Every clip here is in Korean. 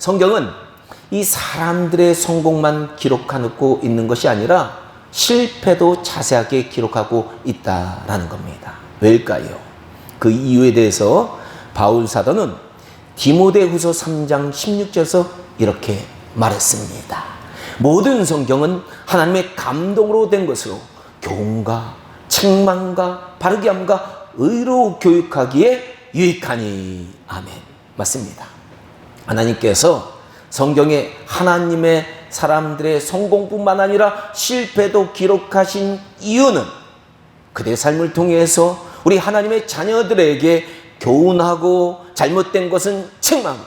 성경은 이 사람들의 성공만 기록하고 있는 것이 아니라 실패도 자세하게 기록하고 있다라는 겁니다. 왜일까요? 그 이유에 대해서 바울 사도는 디모데후서 3장 16절에서 이렇게 말했습니다. 모든 성경은 하나님의 감동으로 된 것으로 교훈과 책망과 바르게 함과 의로 교육하기에 유익하니. 아멘. 맞습니다. 하나님께서 성경에 하나님의 사람들의 성공뿐만 아니라 실패도 기록하신 이유는 그들의 삶을 통해서 우리 하나님의 자녀들에게 교훈하고 잘못된 것은 책망하고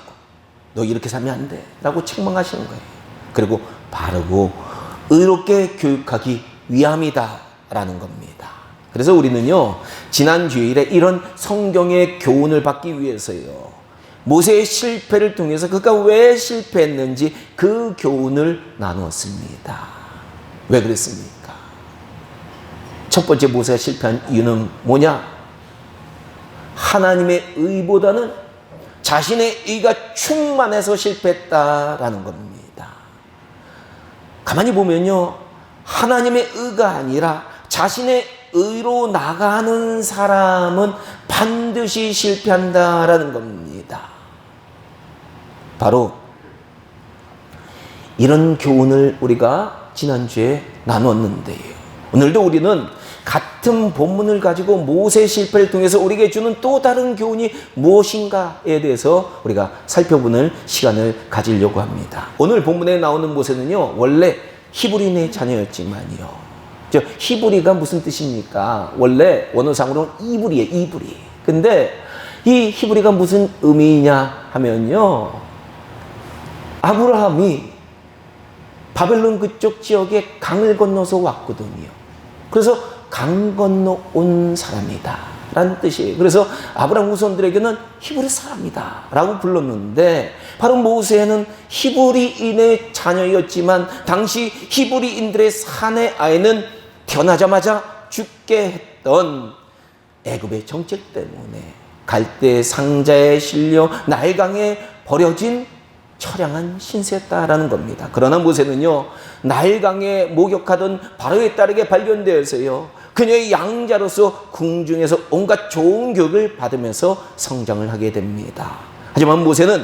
너 이렇게 살면 안 돼 라고 책망하시는 거예요. 그리고 바르고 의롭게 교육하기 위함이다 라는 겁니다. 그래서 우리는요, 지난 주일에 이런 성경의 교훈을 받기 위해서요, 모세의 실패를 통해서 그가 왜 실패했는지 그 교훈을 나누었습니다. 왜 그랬습니까? 첫 번째 모세가 실패한 이유는 뭐냐? 하나님의 의보다는 자신의 의가 충만해서 실패했다라는 겁니다. 가만히 보면요, 하나님의 의가 아니라 자신의 의로 나가는 사람은 반드시 실패한다라는 겁니다. 바로 이런 교훈을 우리가 지난주에 나눴는데요, 오늘도 우리는 같은 본문을 가지고 모세의 실패를 통해서 우리에게 주는 또 다른 교훈이 무엇인가에 대해서 우리가 살펴보는 시간을 가지려고 합니다. 오늘 본문에 나오는 모세는요, 원래 히브리인의 자녀였지만요, 히브리가 무슨 뜻입니까? 원래 원어상으로는 이불이에요, 이불이. 근데 이 히브리가 무슨 의미냐 하면요, 아브라함이 바벨론 그쪽 지역에 강을 건너서 왔거든요. 그래서 강 건너 온 사람이다 라는 뜻이에요. 그래서 아브라함 후손들에게는 히브리 사람이다 라고 불렀는데, 바로 모세는 히브리인의 자녀였지만 당시 히브리인들의 사내 아이는 태어나자마자 죽게 했던 애굽의 정책 때문에 갈대 상자에 실려 나일강에 버려진 처량한 신세였다라는 겁니다. 그러나 모세는요, 나일강에 목욕하던 바로의 딸에게 발견되어서요, 그녀의 양자로서 궁중에서 온갖 좋은 교육을 받으면서 성장을 하게 됩니다. 하지만 모세는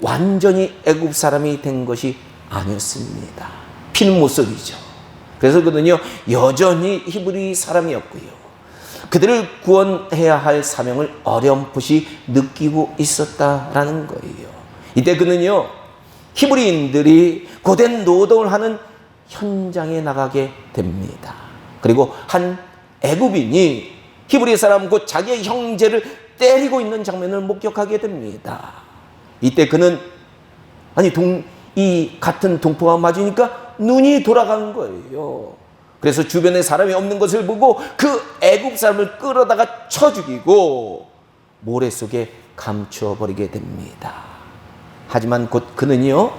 완전히 애굽 사람이 된 것이 아니었습니다. 피는 못 속이죠. 그래서 그는요, 여전히 히브리 사람이었고요, 그들을 구원해야 할 사명을 어렴풋이 느끼고 있었다라는 거예요. 이때 그는요, 히브리인들이 고된 노동을 하는 현장에 나가게 됩니다. 그리고 한 애굽인이 히브리 사람 곧 자기의 형제를 때리고 있는 장면을 목격하게 됩니다. 이때 그는 이 같은 동포가 맞으니까 눈이 돌아간 거예요. 그래서 주변에 사람이 없는 것을 보고 그 애굽 사람을 끌어다가 쳐 죽이고 모래 속에 감추어 버리게 됩니다. 하지만 곧 그는요,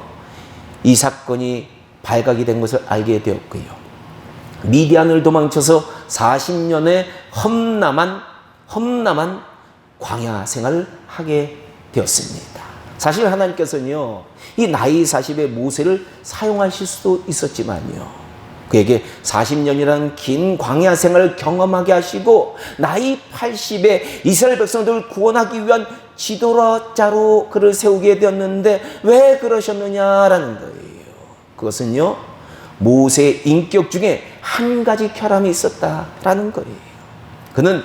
이 사건이 발각이 된 것을 알게 되었고요, 미디안을 도망쳐서 40년의 험난한 광야 생활을 하게 되었습니다. 사실 하나님께서는요, 이 나이 40의 모세를 사용하실 수도 있었지만요, 그에게 40년이라는 긴 광야 생활을 경험하게 하시고 나이 80에 이스라엘 백성들을 구원하기 위한 지도자로 그를 세우게 되었는데 왜 그러셨느냐라는 거예요. 그것은요, 모세의 인격 중에 한 가지 결함이 있었다라는 거예요. 그는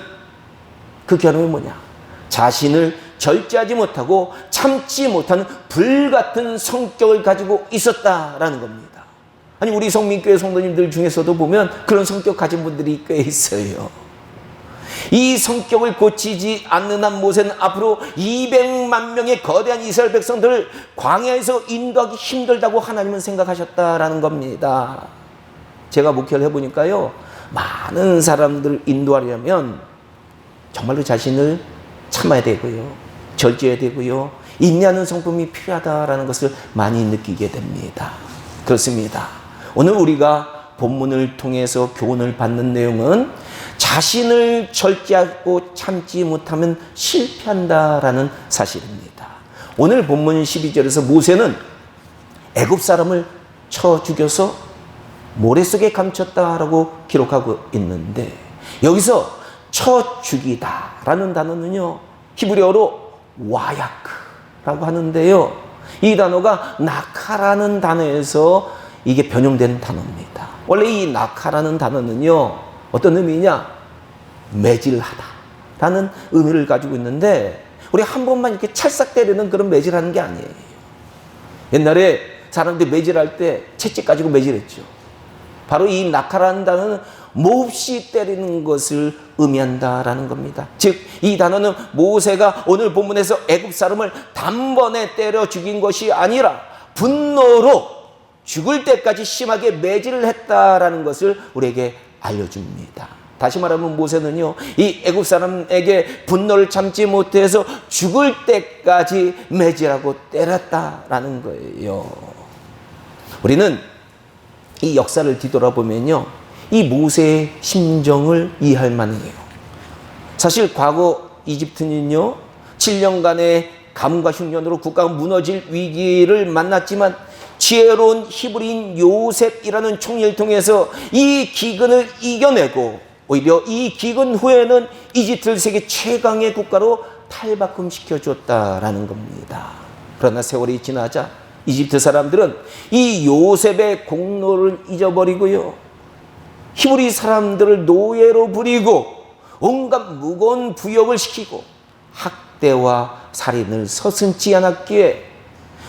그 결함이 뭐냐? 자신을 절제하지 못하고 참지 못하는 불같은 성격을 가지고 있었다라는 겁니다. 아니, 우리 성민교회 성도님들 중에서도 보면 그런 성격 가진 분들이 꽤 있어요. 이 성격을 고치지 않는 한 모세는 앞으로 200만 명의 거대한 이스라엘 백성들을 광야에서 인도하기 힘들다고 하나님은 생각하셨다라는 겁니다. 제가 목회를 해보니까요, 많은 사람들을 인도하려면 정말로 자신을 참아야 되고요, 절제해야 되고요, 인내하는 성품이 필요하다라는 것을 많이 느끼게 됩니다. 그렇습니다. 오늘 우리가 본문을 통해서 교훈을 받는 내용은 자신을 절제하고 참지 못하면 실패한다라는 사실입니다. 오늘 본문 12절에서 모세는 애굽 사람을 쳐 죽여서 모래 속에 감췄다라고 기록하고 있는데, 여기서 쳐 죽이다라는 단어는요, 히브리어로 와야크라고 하는데요, 이 단어가 나카라는 단어에서 이게 변형된 단어입니다. 원래 이 나카라는 단어는요, 어떤 의미냐? 매질하다라는 의미를 가지고 있는데, 우리 한 번만 이렇게 찰싹 때리는 그런 매질하는 게 아니에요. 옛날에 사람들이 매질할 때 채찍 가지고 매질했죠. 바로 이 나카라는 단어는 몹시 때리는 것을 의미한다라는 겁니다. 즉, 이 단어는 모세가 오늘 본문에서 애굽 사람을 단번에 때려 죽인 것이 아니라 분노로 죽을 때까지 심하게 매질을 했다라는 것을 우리에게 알려줍니다. 다시 말하면 모세는요, 이 애굽 사람에게 분노를 참지 못해서 죽을 때까지 매질하고 때렸다라는 거예요. 우리는 이 역사를 뒤돌아보면요, 이 모세의 심정을 이해할 만해요. 사실 과거 이집트는요, 7년간의 가뭄과 흉년으로 국가가 무너질 위기를 만났지만 지혜로운 히브리인 요셉이라는 총리를 통해서 이 기근을 이겨내고, 오히려 이 기근 후에는 이집트를 세계 최강의 국가로 탈바꿈시켜 줬다라는 겁니다. 그러나 세월이 지나자 이집트 사람들은 이 요셉의 공로를 잊어버리고요, 히브리 사람들을 노예로 부리고 온갖 무거운 부역을 시키고 학대와 살인을 서슴지 않았기에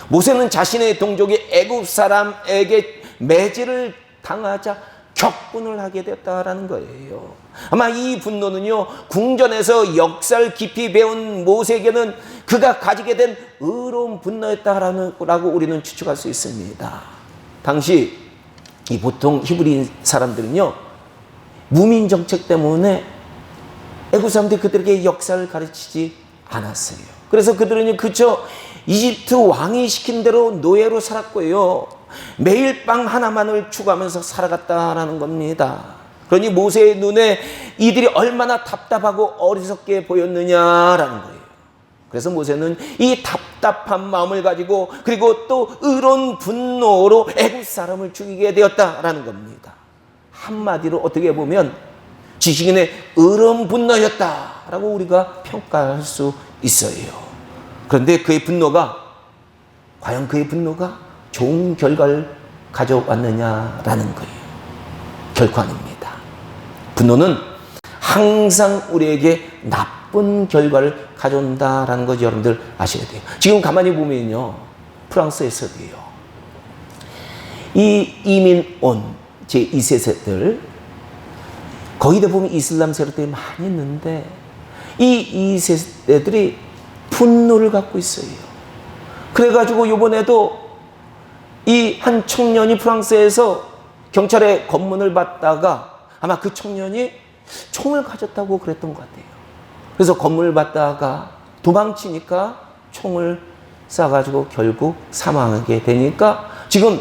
모세는 자신의 동족이 애굽 사람에게 매질을 당하자 격분을 하게 됐다라는 거예요. 아마 이 분노는요, 궁전에서 역사를 깊이 배운 모세에게는 그가 가지게 된 의로운 분노였다라고 우리는 추측할 수 있습니다. 당시 이 보통 히브리 사람들은요, 무민 정책 때문에 애굽 사람들이 그들에게 역사를 가르치지 않았어요. 그래서 그들은요, 그저 이집트 왕이 시킨 대로 노예로 살았고요, 매일 빵 하나만을 추구하면서 살아갔다라는 겁니다. 그러니 모세의 눈에 이들이 얼마나 답답하고 어리석게 보였느냐라는 거예요. 그래서 모세는 이 답답한 마음을 가지고, 그리고 또 의로운 분노로 애굽 사람을 죽이게 되었다라는 겁니다. 한마디로 어떻게 보면 지식인의 의로운 분노였다라고 우리가 평가할 수 있어요. 그런데 그의 분노가, 과연 그의 분노가 좋은 결과를 가져왔느냐라는 거예요. 결코 아닙니다. 분노는 항상 우리에게 나쁜 결과를 가져온다라는 거 여러분들 아셔야 돼요. 지금 가만히 보면요, 프랑스에서도요, 이 이민 온 제2세들, 거기다 보면 이슬람 세력들이 많이 있는데 이 2세대들이 분노를 갖고 있어요. 그래가지고 이번에도 이 한 청년이 프랑스에서 경찰의 검문을 받다가 아마 그 청년이 총을 가졌다고 그랬던 것 같아요. 그래서 검문을 받다가 도망치니까 총을 쏴가지고 결국 사망하게 되니까 지금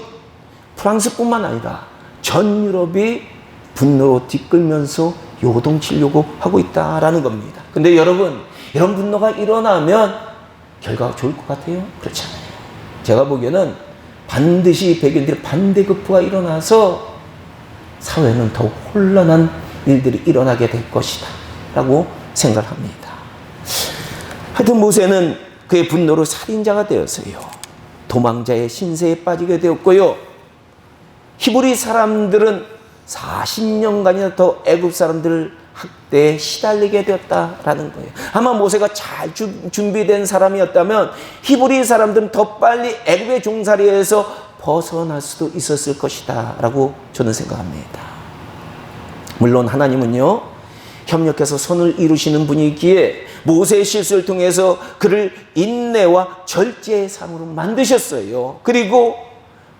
프랑스뿐만 아니라 전 유럽이 분노로 뒤끌면서 요동치려고 하고 있다라는 겁니다. 근데 여러분, 이런 분노가 일어나면 결과가 좋을 것 같아요? 그렇지 않아요. 제가 보기에는 반드시 백인들의 반대급부가 일어나서 사회는 더욱 혼란한 일들이 일어나게 될 것이다 라고 생각합니다. 하여튼 모세는 그의 분노로 살인자가 되었어요. 도망자의 신세에 빠지게 되었고요, 히브리 사람들은 40년간이나 더 애굽 사람들을 학대에 시달리게 되었다라는 거예요. 아마 모세가 잘 준비된 사람이었다면 히브리 사람들은 더 빨리 애굽의 종살이에서 벗어날 수도 있었을 것이다 라고 저는 생각합니다. 물론 하나님은요, 협력해서 선을 이루시는 분이기에 모세의 실수를 통해서 그를 인내와 절제의 삶으로 만드셨어요. 그리고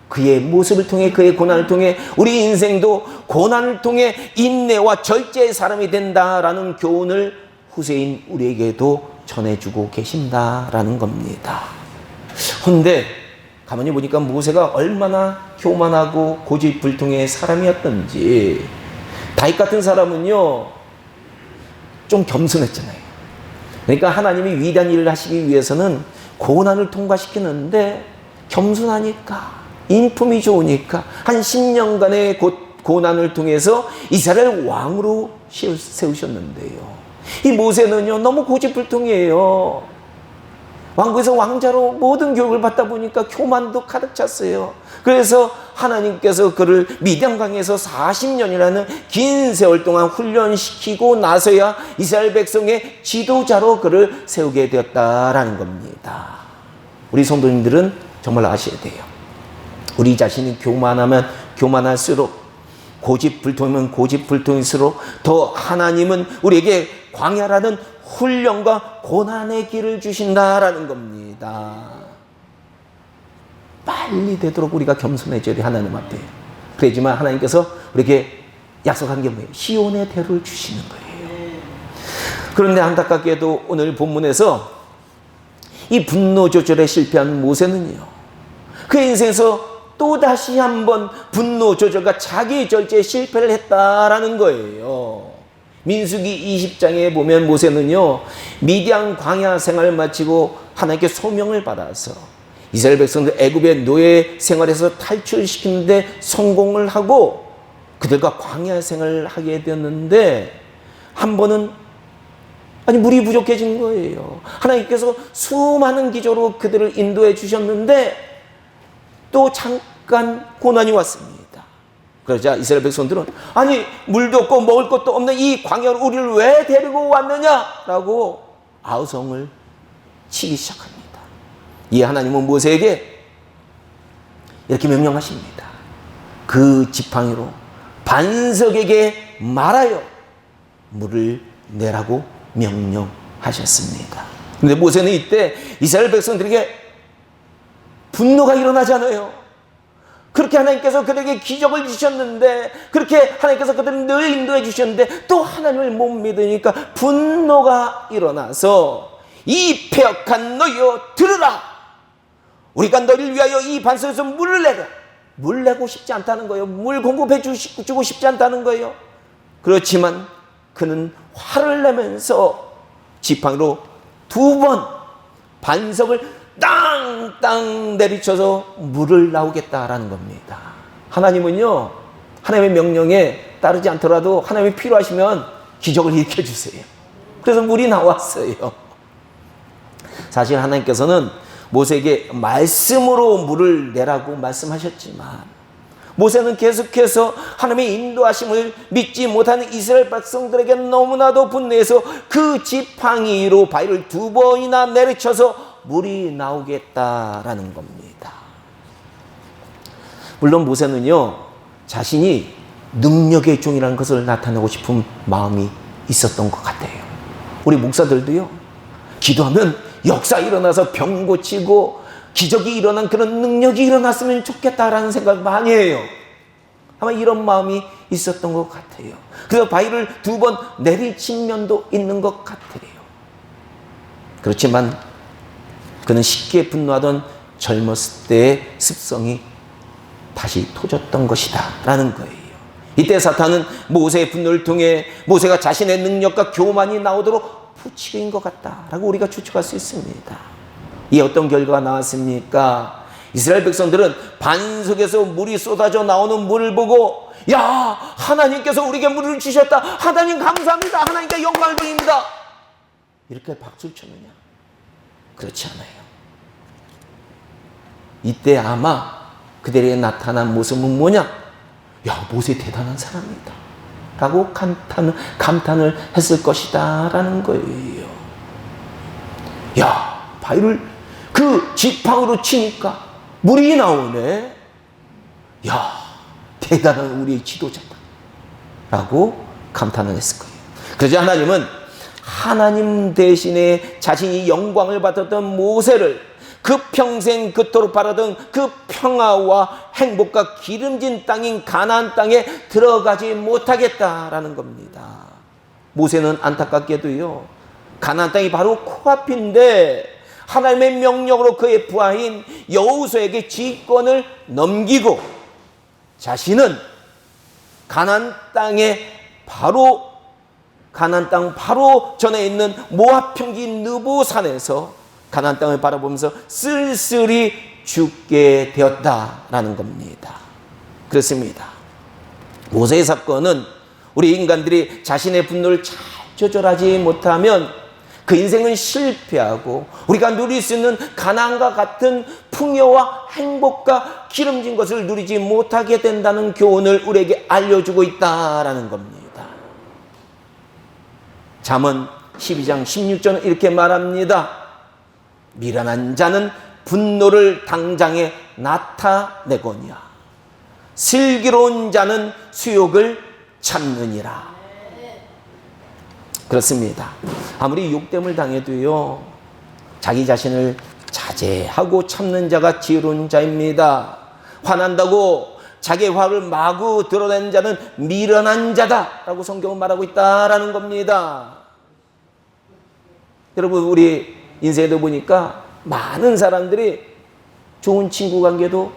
그의 모습을 통해, 그의 고난을 통해 우리 인생도 고난을 통해 인내와 절제의 사람이 된다라는 교훈을 후세인 우리에게도 전해주고 계신다라는 겁니다. 그런데 가만히 보니까 모세가 얼마나 교만하고 고집불통의 사람이었던지, 다윗 같은 사람은요 좀 겸손했잖아요. 그러니까 하나님이 위대한 일을 하시기 위해서는 고난을 통과시키는데 겸손하니까, 인품이 좋으니까 한 10년간의 고난을 통해서 이스라엘 왕으로 세우셨는데요. 이 모세는요, 너무 고집불통이에요. 왕국에서 왕자로 모든 교육을 받다 보니까 교만도 가득 찼어요. 그래서 하나님께서 그를 미디안강에서 40년이라는 긴 세월 동안 훈련시키고 나서야 이스라엘 백성의 지도자로 그를 세우게 되었다라는 겁니다. 우리 성도님들은 정말 아셔야 돼요. 우리 자신이 교만하면 교만할수록, 고집불통이면 고집불통일수록 더 하나님은 우리에게 광야라는 훈련과 고난의 길을 주신다라는 겁니다. 빨리 되도록 우리가 겸손해져야 돼, 하나님 앞에. 그러지만 하나님께서 우리에게 약속한 게 뭐예요? 시온의 대로를 주시는 거예요. 그런데 안타깝게도 오늘 본문에서 이 분노 조절에 실패한 모세는요, 그의 인생에서 또다시 한번 분노 조절과 자기 절제에 실패를 했다라는 거예요. 민수기 20장에 보면 모세는요, 미디안 광야 생활을 마치고 하나님께 소명을 받아서 이스라엘 백성들 애굽의 노예 생활에서 탈출시키는데 성공을 하고 그들과 광야 생활을 하게 되었는데, 한 번은 물이 부족해진 거예요. 하나님께서 수많은 기적으로 그들을 인도해 주셨는데 또 잠깐 고난이 왔습니다. 그러자 이스라엘 백성들은 물도 없고 먹을 것도 없는 이 광야로 우리를 왜 데리고 왔느냐라고 아우성을 치기 시작합니다. 이에 하나님은 모세에게 이렇게 명령하십니다. 그 지팡이로 반석에게 말하여 물을 내라고 명령하셨습니다. 그런데 모세는 이때 이스라엘 백성들에게 분노가 일어나잖아요. 그렇게 하나님께서 그들에게 기적을 주셨는데, 그렇게 하나님께서 그들을 늘 인도해 주셨는데 또 하나님을 못 믿으니까 분노가 일어나서, 이 패역한 너희여 들으라, 우리가 너희를 위하여 이 반석에서 물을 내라. 물 내고 싶지 않다는 거예요. 물 공급해 주고 싶지 않다는 거예요. 그렇지만 그는 화를 내면서 지팡이로 2번 반석을 땅땅 내리쳐서 물을 나오겠다라는 겁니다. 하나님은요, 하나님의 명령에 따르지 않더라도 하나님이 필요하시면 기적을 일으켜 주세요. 그래서 물이 나왔어요. 사실 하나님께서는 모세에게 말씀으로 물을 내라고 말씀하셨지만, 모세는 계속해서 하나님의 인도하심을 믿지 못하는 이스라엘 백성들에게 너무나도 분노해서 그 지팡이로 바위를 2번이나 내리쳐서 물이 나오겠다라는 겁니다. 물론 모세는요, 자신이 능력의 종이라는 것을 나타내고 싶은 마음이 있었던 것 같아요. 우리 목사들도요, 기도하면 역사 일어나서 병 고치고 기적이 일어난 그런 능력이 일어났으면 좋겠다라는 생각 많이 해요. 아마 이런 마음이 있었던 것 같아요. 그래서 바위를 2번 내리친 면도 있는 것 같아요. 그렇지만 그는 쉽게 분노하던 젊었을 때의 습성이 다시 터졌던 것이다 라는 거예요. 이때 사탄은 모세의 분노를 통해 모세가 자신의 능력과 교만이 나오도록 부추긴 것 같다라고 우리가 추측할 수 있습니다. 이 어떤 결과가 나왔습니까? 이스라엘 백성들은 반석에서 물이 쏟아져 나오는 물을 보고, 야, 하나님께서 우리에게 물을 주셨다, 하나님 감사합니다, 하나님께 영광을 드립니다, 이렇게 박수를 쳤느냐? 그렇지 않아요. 이때 아마 그들에게 나타난 모습은 뭐냐? 야, 모세 대단한 사람이다 라고 감탄을 했을 것이다 라는 거예요. 야, 바위를 그 지팡이로 치니까 물이 나오네. 야, 대단한 우리의 지도자다 라고 감탄을 했을 거예요. 그래서 하나님은 하나님 대신에 자신이 영광을 받았던 모세를 그 평생 그토록 바라던 그 평화와 행복과 기름진 땅인 가나안 땅에 들어가지 못하겠다라는 겁니다. 모세는 안타깝게도요, 가나안 땅이 바로 코앞인데 하나님의 명령으로 그의 부하인 여호수아에게 지휘권을 넘기고 자신은 가나안 땅에 가나안 땅 바로 전에 있는 모압 평지 느보 산에서 가나안 땅을 바라보면서 쓸쓸히 죽게 되었다라는 겁니다. 그렇습니다. 모세의 사건은 우리 인간들이 자신의 분노를 잘 조절하지 못하면 그 인생은 실패하고 우리가 누릴 수 있는 가나안과 같은 풍요와 행복과 기름진 것을 누리지 못하게 된다는 교훈을 우리에게 알려주고 있다라는 겁니다. 잠언 12장 16절은 이렇게 말합니다. 미련한 자는 분노를 당장에 나타내거니와 슬기로운 자는 수욕을 참느니라. 그렇습니다. 아무리 욕됨을 당해도요, 자기 자신을 자제하고 참는 자가 지혜로운 자입니다. 화난다고 자기의 화를 마구 드러낸 자는 미련한 자다라고 성경은 말하고 있다라는 겁니다. 여러분, 우리 인생에도 보니까 많은 사람들이 좋은 친구 관계도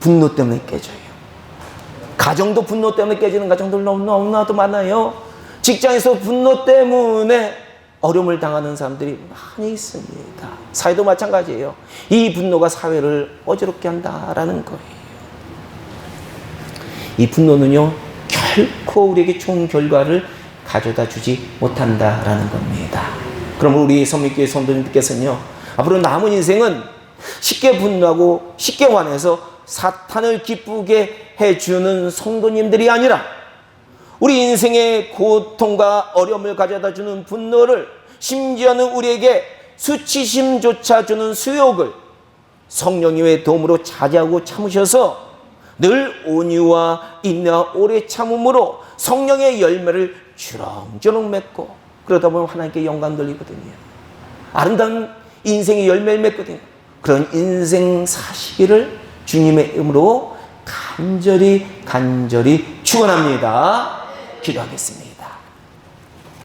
분노 때문에 깨져요. 가정도 분노 때문에 깨지는 가정들 너무나도 많아요. 직장에서 분노 때문에 어려움을 당하는 사람들이 많이 있습니다. 사회도 마찬가지예요. 이 분노가 사회를 어지럽게 한다라는 거예요. 이 분노는요, 결코 우리에게 좋은 결과를 가져다 주지 못한다라는 겁니다. 그럼 우리 선민교회 성도님들께서는요, 앞으로 남은 인생은 쉽게 분노하고 쉽게 화내서 사탄을 기쁘게 해주는 성도님들이 아니라 우리 인생의 고통과 어려움을 가져다 주는 분노를, 심지어는 우리에게 수치심조차 주는 수욕을 성령님의 도움으로 자제하고 참으셔서 늘 온유와 인내와 오래 참음으로 성령의 열매를 주렁주렁 맺고, 그러다 보면 하나님께 영광 돌리거든요. 아름다운 인생의 열매를 맺거든요. 그런 인생 사시기를 주님의 이름으로 간절히 축원합니다. 기도하겠습니다.